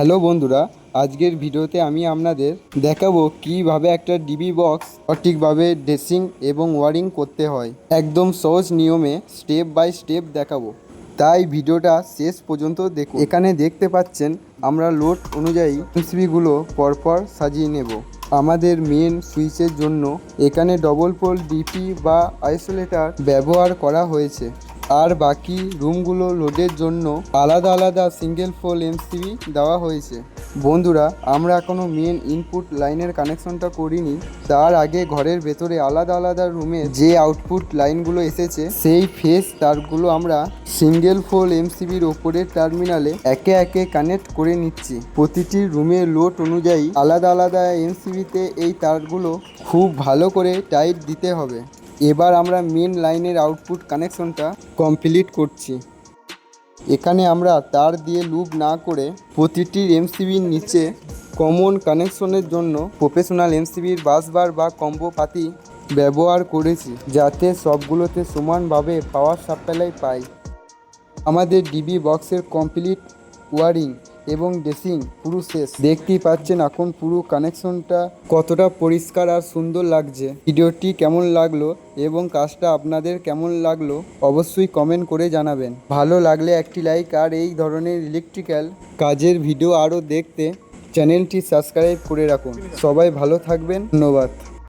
Hello বন্ধুরা, আজকের ভিডিওতে আমি আপনাদের দেখাবো কিভাবে একটা ডিবি বক্স সঠিকভাবে ড্রেসিং এবং ওয়ারিং করতে হয়। একদম সহজ নিয়মে স্টেপ বাই স্টেপ দেখাবো, তাই ভিডিওটা শেষ পর্যন্ত দেখুন। এখানে দেখতে পাচ্ছেন আমরা লোড অনুযায়ী এমসিবিগুলো পরপর সাজিয়ে নেব। আমাদের মেন সুইচের জন্য এখানে ডবল পোল ডিপি বা আইসোলেটর ব্যবহার করা হয়েছে, আর বাকি রুমগুলো লোডের জন্য আলাদা আলাদা সিঙ্গেল পোল এমসিবি দেওয়া হয়েছে। বন্ধুরা, আমরা এখনও মেন ইনপুট লাইনের কানেকশনটা করিনি। তার আগে ঘরের ভেতরে আলাদা আলাদা রুমে যে আউটপুট লাইনগুলো এসেছে সেই ফেজ তারগুলো আমরা সিঙ্গেল পোল এমসিবির ওপরের টার্মিনালে একে একে কানেক্ট করে নিচ্ছি। প্রতিটি রুমের লোড অনুযায়ী আলাদা আলাদা এমসিবিতে এই তারগুলো খুব ভালো করে টাইট দিতে হবে। এবার আমরা মেন লাইনের আউটপুট কানেকশনটা কমপ্লিট করছি। এখানে আমরা তার দিয়ে লুপ না করে প্রতিটি এমসিবির নিচে কমন কানেকশনের জন্য প্রফেশনাল এমসিবির বাসবার বা কম্বো পাতি ব্যবহার করেছি, যাতে সবগুলোতে সমানভাবে পাওয়ার সাপ্লাই পাই। আমাদের ডিবি বক্সের কমপ্লিট ওয়ারিং এবং ড্রেসিং পুরো শেষ। দেখতেই পাচ্ছেন এখন পুরো কানেকশনটা কতটা পরিষ্কার আর সুন্দর লাগছে। ভিডিওটি কেমন লাগলো এবং কাজটা আপনাদের কেমন লাগলো অবশ্যই কমেন্ট করে জানাবেন। ভালো লাগলে একটি লাইক, আর এই ধরনের ইলেকট্রিক্যাল কাজের ভিডিও আরও দেখতে চ্যানেলটি সাবস্ক্রাইব করে রাখুন। সবাই ভালো থাকবেন, ধন্যবাদ।